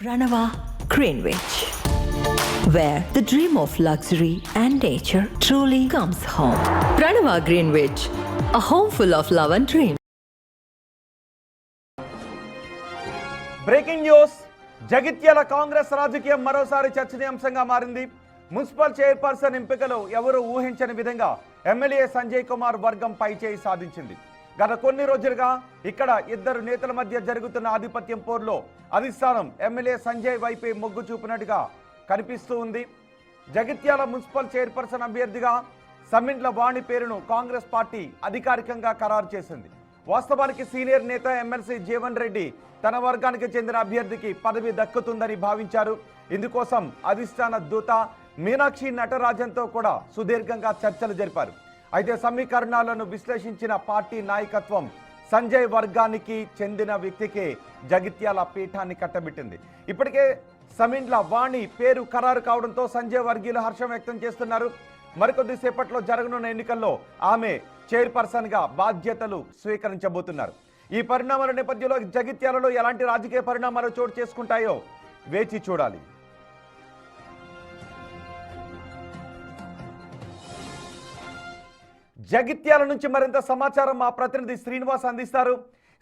Pranava Greenwich, where the dream of luxury and nature truly comes home. Pranava Greenwich, a home full of love and dreams. Breaking news. Jagtial Congress రాజకీయం మరోసారి చర్చనీయాంశంగా మారింది. Municipal chairperson ఎంపికలో ఎవరూ ఊహించని విధంగా MLA Sanjay Kumar వర్గం పైచేయి సాధించింది. గత కొన్ని రోజులుగా ఇక్కడ ఇద్దరు నేతల మధ్య జరుగుతున్న ఆధిపత్యం పోరులో అధిష్టానం ఎమ్మెల్యే సంజయ్ వైపే మొగ్గు చూపినట్టుగా కనిపిస్తూ ఉంది. జగిత్యాల మున్సిపల్ చైర్పర్సన్ అభ్యర్థిగా సమ్మింట్ల వాణి పేరును కాంగ్రెస్ పార్టీ అధికారికంగా ఖరారు చేసింది. వాస్తవానికి సీనియర్ నేత ఎమ్మెల్సీ జీవన్ రెడ్డి తన వర్గానికి చెందిన అభ్యర్థికి పదవి దక్కుతుందని భావించారు. ఇందుకోసం అధిష్టాన దూత మీనాక్షి నటరాజన్తో కూడా సుదీర్ఘంగా చర్చలు జరిపారు. అయితే సమీకరణాలను విశ్లేషించిన పార్టీ నాయకత్వం సంజయ్ వర్గానికి చెందిన వ్యక్తికే జగిత్యాల పీఠాన్ని కట్టబెట్టింది. ఇప్పటికే సమిండ్ల వాణి పేరు ఖరారు కావడంతో సంజయ్ వర్గీయులు హర్షం వ్యక్తం చేస్తున్నారు. మరికొద్ది సేపట్లో జరగనున్న ఎన్నికల్లో ఆమె చైర్పర్సన్గా బాధ్యతలు స్వీకరించబోతున్నారు. ఈ పరిణామాల నేపథ్యంలో జగిత్యాలలో ఎలాంటి రాజకీయ పరిణామాలు చోటు చేసుకుంటాయో వేచి చూడాలి. జగిత్యాల నుంచి మరింత సమాచారం మా ప్రతినిధి శ్రీనివాస్ అందిస్తారు.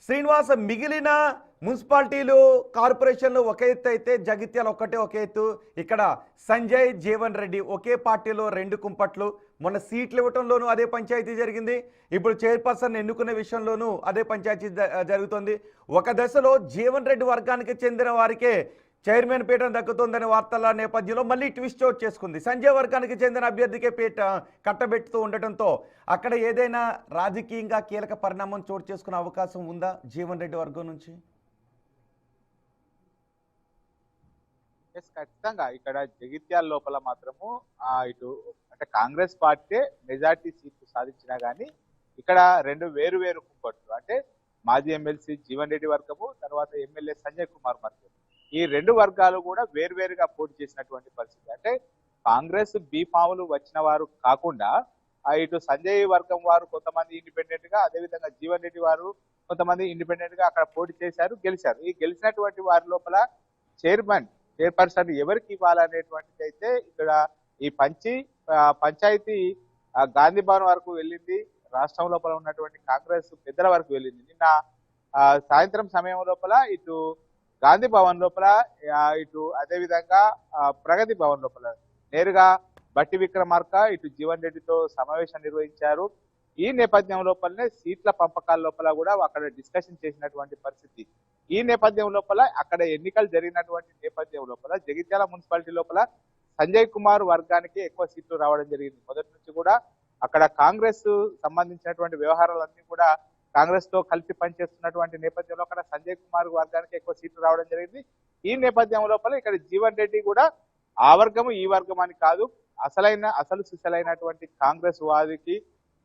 శ్రీనివాస్, మిగిలిన మున్సిపాలిటీలు కార్పొరేషన్లు ఒక ఎత్తు అయితే జగిత్యాల ఒక్కటే ఒక ఎత్తు. ఇక్కడ సంజయ్ జీవన్ రెడ్డి ఒకే పార్టీలో రెండు కుంపట్లు. మొన్న సీట్లు ఇవ్వటంలోనూ అదే పంచాయతీ జరిగింది. ఇప్పుడు చైర్పర్సన్ ఎన్నుకునే విషయంలోనూ అదే పంచాయతీ జరుగుతుంది. ఒక దశలో జీవన్ రెడ్డి వర్గానికి చెందిన వారికే చైర్మన్ పీఠం దక్కుతుందనే వార్తల నేపథ్యంలో మళ్ళీ ట్విస్ట్ చోటు చేసుకుంది. సంజయ్ వర్గానికి చెందిన అభ్యర్థికే పీఠ కట్టబెట్టుతూ ఉండటంతో అక్కడ ఏదైనా రాజకీయంగా కీలక పరిణామం చోటు చేసుకునే అవకాశం ఉందా జీవన్ రెడ్డి వర్గం నుంచి? ఖచ్చితంగా ఇక్కడ జగిత్యాల లోపల మాత్రము ఇటు అంటే కాంగ్రెస్ పార్టీ మెజార్టీ సీట్లు సాధించినా కానీ ఇక్కడ రెండు వేరు వేరు కుంపట్లు, అంటే మాజీ ఎమ్మెల్సీ జీవన్ రెడ్డి వర్గము, తర్వాత ఎమ్మెల్యే సంజయ్ కుమార్ వర్గం, ఈ రెండు వర్గాలు కూడా వేరువేరుగా పోటీ చేసినటువంటి పరిస్థితి. అంటే కాంగ్రెస్ బీఫాములు వచ్చిన వారు కాకుండా ఇటు సంజయ్ వర్గం వారు కొంతమంది ఇండిపెండెంట్ గా, అదేవిధంగా జీవన్ రెడ్డి వారు కొంతమంది ఇండిపెండెంట్ గా అక్కడ పోటీ చేశారు, గెలిచారు. ఈ గెలిచినటువంటి వారి లోపల చైర్పర్సన్ ఎవరికి ఇవ్వాలనేటువంటిది అయితే ఇక్కడ ఈ పంచాయతీ గాంధీ భవన్ వరకు వెళ్ళింది. రాష్ట్రం లోపల ఉన్నటువంటి కాంగ్రెస్ పెద్దల వరకు వెళ్ళింది. నిన్న సాయంత్రం సమయం లోపల ఇటు గాంధీ భవన్ లోపల, ఇటు అదేవిధంగా ప్రగతి భవన్ లోపల నేరుగా బట్టి విక్రమార్క ఇటు జీవన్ రెడ్డితో సమావేశం నిర్వహించారు. ఈ నేపథ్యం లోపలనే సీట్ల పంపకాల లోపల కూడా అక్కడ డిస్కషన్ చేసినటువంటి పరిస్థితి. ఈ నేపథ్యం లోపల అక్కడ ఎన్నికలు జరిగినటువంటి నేపథ్యం లోపల జగిత్యాల మున్సిపాలిటీ లోపల సంజయ్ కుమార్ వర్గానికి ఎక్కువ సీట్లు రావడం జరిగింది. మొదటి నుంచి కూడా అక్కడ కాంగ్రెస్ సంబంధించినటువంటి వ్యవహారాలన్నీ కూడా కాంగ్రెస్ తో కలిసి పనిచేస్తున్నటువంటి నేపథ్యంలో అక్కడ సంజయ్ కుమార్ వర్గానికి ఎక్కువ సీట్లు రావడం జరిగింది. ఈ నేపథ్యం లోపల ఇక్కడ జీవన్ రెడ్డి కూడా ఆ వర్గము ఈ వర్గం అని కాదు, అసలు సిసలైనటువంటి కాంగ్రెస్ వాదికి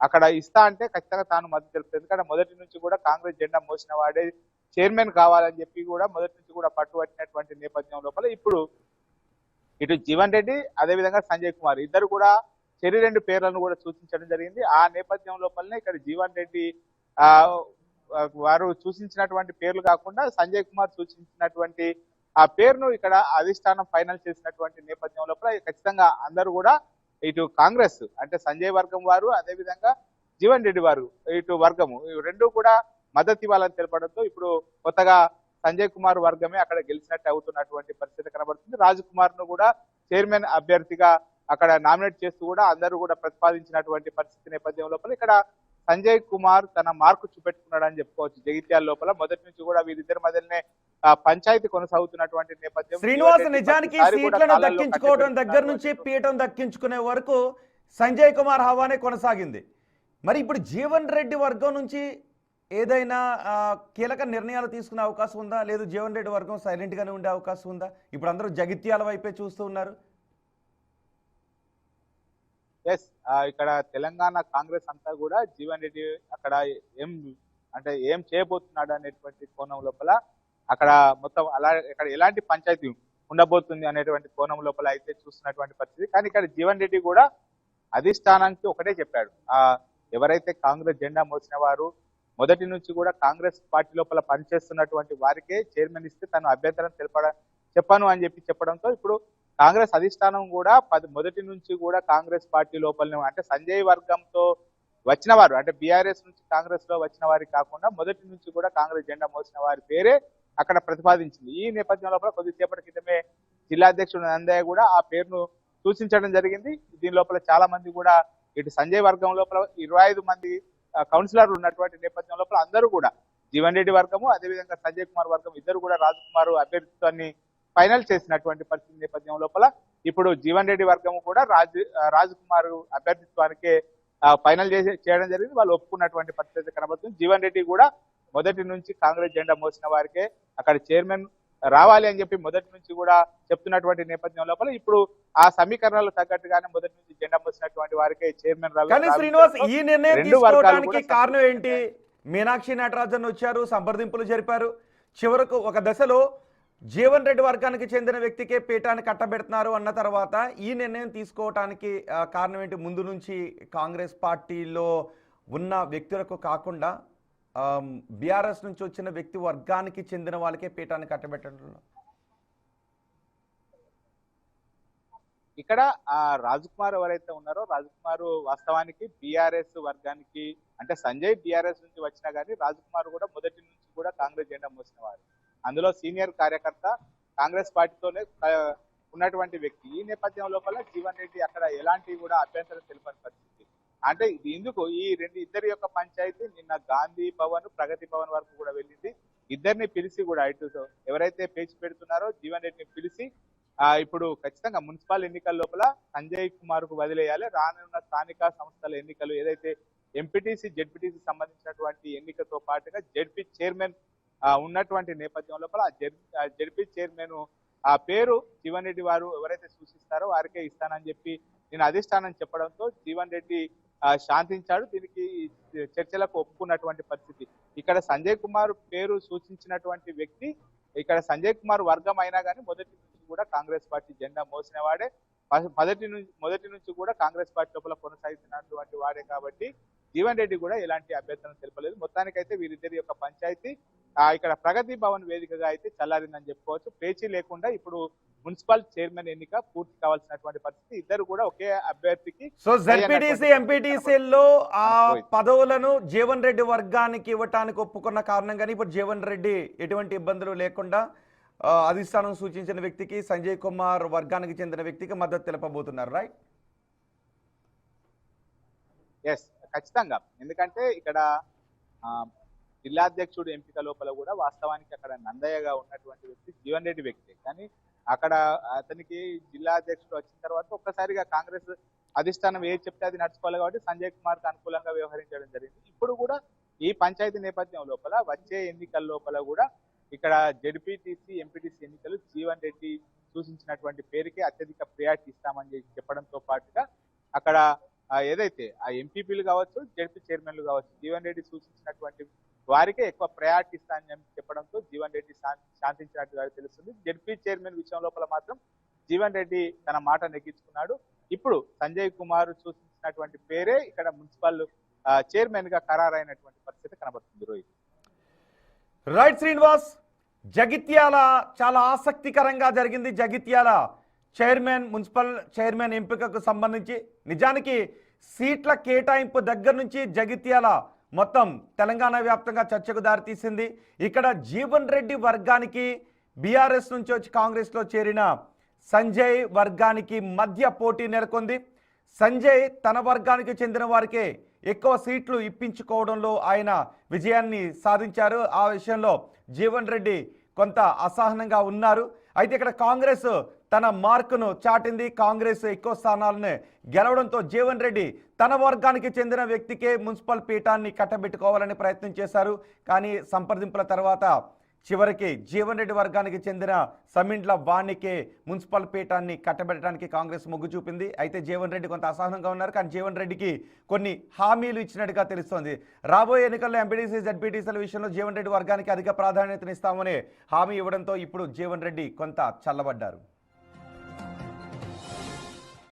అక్కడ ఇస్తా అంటే ఖచ్చితంగా తాను మద్దతు తెలుపుతుంది. ఎందుకంటే మొదటి నుంచి కూడా కాంగ్రెస్ జెండా మోసిన వాడే చైర్మన్ కావాలని చెప్పి కూడా మొదటి నుంచి కూడా పట్టుబట్టినటువంటి నేపథ్యం లోపల ఇప్పుడు ఇటు జీవన్ రెడ్డి అదేవిధంగా సంజయ్ కుమార్ ఇద్దరు కూడా చెరి రెండు పేర్లను కూడా సూచించడం జరిగింది. ఆ నేపథ్యం లోపలనే ఇక్కడ జీవన్ రెడ్డి వారు సూచించినటువంటి పేర్లు కాకుండా సంజయ్ కుమార్ సూచించినటువంటి ఆ పేరును ఇక్కడ అధిష్టానం ఫైనల్ చేసినటువంటి నేపథ్యం లోపల ఖచ్చితంగా అందరూ కూడా ఇటు కాంగ్రెస్ అంటే సంజయ్ వర్గం వారు అదేవిధంగా జీవన్ రెడ్డి వారు ఇటు వర్గము రెండు కూడా మద్దతు ఇవ్వాలని తెలపడంతో ఇప్పుడు కొత్తగా సంజయ్ కుమార్ వర్గమే అక్కడ గెలిచినట్టు అవుతున్నటువంటి పరిస్థితి కనబడుతుంది. రాజ్ కుమార్ ను కూడా చైర్మన్ అభ్యర్థిగా అక్కడ నామినేట్ చేస్తూ కూడా అందరూ కూడా ప్రతిపాదించినటువంటి పరిస్థితి నేపథ్యం లోపల ఇక్కడ సంజయ్ కుమార్ తన మార్కు చూపెట్టుకున్నాడని చెప్పుకోవచ్చు. జగిత్యాల లోపల మొదటి నుంచి కూడా వీరిద్దరి మధ్యనే పంచాయతీ కొనసాగుతున్నటువంటి నేపథ్యం. శ్రీనివాస్, నిజానికి సీట్లను దక్కించుకోవడం దగ్గర నుంచి పీఠం దక్కించుకునే వరకు సంజయ్ కుమార్ హవానే కొనసాగింది. మరి ఇప్పుడు జీవన్ రెడ్డి వర్గం నుంచి ఏదైనా కీలక నిర్ణయాలు తీసుకునే అవకాశం ఉందా? లేదు జీవన్ రెడ్డి వర్గం సైలెంట్ గానే ఉండే అవకాశం ఉందా? ఇప్పుడు అందరూ జగిత్యాల వైపే చూస్తూ ఉన్నారు. ఇక్కడ తెలంగాణ కాంగ్రెస్ అంతా కూడా జీవన్ రెడ్డి అక్కడ ఏం చేయబోతున్నాడు అనేటువంటి కోణం లోపల అక్కడ మొత్తం అలా ఇక్కడ ఎలాంటి పంచాయతీ ఉండబోతుంది అనేటువంటి కోణం లోపల అయితే చూస్తున్నటువంటి పరిస్థితి. కానీ ఇక్కడ జీవన్ రెడ్డి కూడా అధిష్టానానికి ఒకటే చెప్పాడు, ఎవరైతే కాంగ్రెస్ జెండా మోసిన వారు మొదటి నుంచి కూడా కాంగ్రెస్ పార్టీ లోపల పనిచేస్తున్నటువంటి వారికే చైర్మన్ ఇస్తే తను అభ్యంతరం చెప్పను అని చెప్పడంతో ఇప్పుడు కాంగ్రెస్ అధిష్టానం కూడా మొదటి నుంచి కూడా కాంగ్రెస్ పార్టీ లోపలనే అంటే సంజయ్ వర్గంతో వచ్చిన వారు అంటే బీఆర్ఎస్ నుంచి కాంగ్రెస్ లో వచ్చిన వారి కాకుండా మొదటి నుంచి కూడా కాంగ్రెస్ జెండా మోసిన వారి పేరే అక్కడ ప్రతిపాదించింది. ఈ నేపథ్యం లోపల కొద్దిసేపటి క్రితమే జిల్లా అధ్యక్షుడు నందయ్య కూడా ఆ పేరును సూచించడం జరిగింది. దీని లోపల చాలా మంది కూడా ఇటు సంజయ్ వర్గం లోపల 25 మంది కౌన్సిలర్లు ఉన్నటువంటి నేపథ్యం లోపల అందరూ కూడా జీవన్ రెడ్డి వర్గము అదేవిధంగా సంజయ్ కుమార్ వర్గం ఇద్దరు కూడా రాజకుమార్ అభ్యర్థిత్వాన్ని ఫైనల్ చేసినటువంటి పరిస్థితి నేపథ్యం లోపల ఇప్పుడు జీవన్ రెడ్డి వర్గము కూడా రాజకుమార్ అభ్యర్థిత్వానికే ఫైనల్ చేయడం జరిగింది. వాళ్ళు ఒప్పుకున్నటువంటి పరిస్థితి కనబడుతుంది. జీవన్ రెడ్డి కూడా మొదటి నుంచి కాంగ్రెస్ జెండా మోసిన వారికే అక్కడ చైర్మన్ రావాలి అని చెప్పి మొదటి నుంచి కూడా చెప్తున్నటువంటి నేపథ్యం లోపల ఇప్పుడు ఆ సమీకరణలు తగ్గట్టుగానే మొదటి నుంచి జెండా మోసినటువంటి వారికే చైర్మన్ కానీ శ్రీనివాస్ ఈ నిర్ణయం తీసుకోవడానికి కారణం ఏంటి? మీనాక్షి నటరాజన్ వచ్చారు, సంప్రదింపులు జరిపారు. చివరకు ఒక దశలో జీవన్ రెడ్డి వర్గానికి చెందిన వ్యక్తికే పీఠాన్ని కట్టబెడుతున్నారు అన్న తర్వాత ఈ నిర్ణయం తీసుకోవటానికి కారణం ఏంటి? ముందు నుంచి కాంగ్రెస్ పార్టీలో ఉన్న వ్యక్తులకు కాకుండా బీఆర్ఎస్ నుంచి వచ్చిన వ్యక్తి వర్గానికి చెందిన వాళ్ళకే పీఠాన్ని కట్టబెట్టడంలో ఇక్కడ ఆ రాజకుమార్ ఎవరైతే ఉన్నారో రాజకుమార్ వాస్తవానికి బీఆర్ఎస్ వర్గానికి అంటే సంజయ్ బీఆర్ఎస్ నుంచి వచ్చినా కానీ రాజకుమార్ కూడా మొదటి నుంచి కూడా కాంగ్రెస్ జెండా మోసిన వారు. అందులో సీనియర్ కార్యకర్త కాంగ్రెస్ పార్టీతోనే ఉన్నటువంటి వ్యక్తి. ఈ నేపథ్యం లోపల జీవన్ రెడ్డి అక్కడ ఎలాంటి కూడా అభ్యంతరం తెలిపని పరిస్థితి. అంటే ఇది ఎందుకు ఈ ఇద్దరి యొక్క పంచాయతీ నిన్న గాంధీ భవన్ ప్రగతి భవన్ వరకు కూడా వెళ్ళింది. ఇద్దరిని పిలిచి కూడా ఇటు ఎవరైతే పేచి పెడుతున్నారో జీవన్ రెడ్డిని పిలిచి ఇప్పుడు ఖచ్చితంగా మున్సిపల్ ఎన్నికల లోపల సంజయ్ కుమార్ కు వదిలేయాలి. రానున్న స్థానిక సంస్థల ఎన్నికలు ఏదైతే ఎంపీటీసీ జెడ్పీటీసీ సంబంధించినటువంటి ఎన్నికతో పాటుగా జెడ్పీ చైర్మన్ ఉన్నటువంటి నేపథ్యం లోపల ఆ జెడ్పీ చైర్మన్ ఆ పేరు జీవన్ రెడ్డి వారు ఎవరైతే సూచిస్తారో వారికే ఇస్తానని చెప్పి నేను అధిష్టానం చెప్పడంతో జీవన్ రెడ్డి శాంతించాడు. దీనికి చర్చలకు ఒప్పుకున్నటువంటి పరిస్థితి. ఇక్కడ సంజయ్ కుమార్ పేరు సూచించినటువంటి వ్యక్తి ఇక్కడ సంజయ్ కుమార్ వర్గం అయినా కానీ మొదటి నుంచి కూడా కాంగ్రెస్ పార్టీ జెండా మోసిన వాడే, మొదటి నుంచి కూడా కాంగ్రెస్ పార్టీ లోపల కొనసాగుతున్నటువంటి వాడే కాబట్టి జీవన్ రెడ్డి కూడా ఎలాంటి అభ్యర్థన తెలుపలేదు. మొత్తానికైతే వీరిద్దరి యొక్క పంచాయతీ ఇక్కడ ప్రగతి భవన్ వేదికగా అయితే చల్లారిందని చెప్పుకోవచ్చు. పేచీ లేకుండా ఇప్పుడు మున్సిపల్ చైర్మన్ ఎన్నిక పూర్తి కావాల్సినటువంటి పరిస్థితి. ఇద్దరు కూడా ఒకే అభ్యర్థికి సో జెడ్పీటీసీ ఎంపీటీసీల్లో ఆ పదవులను జీవన్ రెడ్డి వర్గానికి ఇవ్వటానికి ఒప్పుకున్న కారణంగానే ఇప్పుడు జీవన్ రెడ్డి ఎటువంటి ఇబ్బందులు లేకుండా అధిష్టానం సూచించిన వ్యక్తికి సంజయ్ కుమార్ వర్గానికి చెందిన వ్యక్తికి మద్దతు తెలపబోతున్నారు, రైట్? ఎస్, ఖచ్చితంగా. ఎందుకంటే ఇక్కడ జిల్లాధ్యక్షుడు ఎంపిక లోపల కూడా వాస్తవానికి అక్కడ నందయ్యగా ఉన్నటువంటి వ్యక్తి జీవన్ రెడ్డి వ్యక్తి. కానీ అక్కడ అతనికి జిల్లా అధ్యక్షుడు వచ్చిన తర్వాత ఒక్కసారిగా కాంగ్రెస్ అధిష్టానం ఏది చెప్తే అది నడుచుకోవాలి కాబట్టి సంజయ్ కుమార్ కు అనుకూలంగా వ్యవహరించడం జరిగింది. ఇప్పుడు కూడా ఈ పంచాయతీ నేపథ్యం లోపల వచ్చే ఎన్నికల లోపల కూడా ఇక్కడ జెడ్పీటీసీ ఎంపీటీసీ ఎన్నికలు జీవన్ రెడ్డి సూచించినటువంటి పేరుకి అత్యధిక ప్రియారిటీ ఇస్తామని చెప్పడంతో పాటుగా అక్కడ ఏదైతే ఆ ఎంపీపీలు కావచ్చు జెడ్పీ చైర్మన్లు కావచ్చు జీవన్ రెడ్డి సూచించినటువంటి వారికే ఎక్కువ ప్రయారిటీ ఇస్తానని చెప్పడంతో జీవన్ రెడ్డి శాంతించినట్టుగా తెలుస్తుంది. జెడ్పీ చైర్మన్ విషయం లోపల మాత్రం జీవన్ రెడ్డి తన మాట నెగ్గించుకున్నాడు. ఇప్పుడు సంజయ్ కుమార్ సూచించినటువంటి పేరే ఇక్కడ మున్సిపల్ చైర్మన్ గా ఖరారైనటువంటి పరిస్థితి కనబడుతుంది. రోహిత్, రైట్ శ్రీనివాస్, జగిత్యాల చాలా ఆసక్తికరంగా జరిగింది. జగిత్యాల మున్సిపల్ చైర్మన్ ఎంపికకు సంబంధించి నిజానికి సీట్ల కేటాయింపు దగ్గర నుంచి జగిత్యాల మొత్తం తెలంగాణ వ్యాప్తంగా చర్చకు దారితీసింది. ఇక్కడ జీవన్ రెడ్డి వర్గానికి బీఆర్ఎస్ నుంచి వచ్చి కాంగ్రెస్లో చేరిన సంజయ్ వర్గానికి మధ్య పోటీ నెలకొంది. సంజయ్ తన వర్గానికి చెందిన వారికే ఎక్కువ సీట్లు ఇప్పించుకోవడంలో ఆయన విజయాన్ని సాధించారు. ఆ విషయంలో జీవన్ రెడ్డి కొంత అసహనంగా ఉన్నారు. అయితే ఇక్కడ కాంగ్రెస్ తన మార్కును చాటింది. కాంగ్రెస్ ఎక్కువ స్థానాలను గెలవడంతో జీవన్ రెడ్డి తన వర్గానికి చెందిన వ్యక్తికే మున్సిపల్ పీఠాన్ని కట్టబెట్టుకోవాలని ప్రయత్నం చేశారు. కానీ సంప్రదింపుల తర్వాత చివరికి జీవన్ రెడ్డి వర్గానికి చెందిన సమిండ్ల వాణికే మున్సిపల్ పీఠాన్ని కట్టబెట్టడానికి కాంగ్రెస్ మొగ్గు చూపింది. అయితే జీవన్ రెడ్డి కొంత అసహనంగా ఉన్నారు. కానీ జీవన్ రెడ్డికి కొన్ని హామీలు ఇచ్చినట్టుగా తెలుస్తోంది. రాబోయే ఎన్నికల్లో ఎంపీటీసీ జెడ్పీటీసీల విషయంలో జీవన్ రెడ్డి వర్గానికి అధిక ప్రాధాన్యతనిస్తామని హామీ ఇవ్వడంతో ఇప్పుడు జీవన్ రెడ్డి కొంత చల్లబడ్డారు.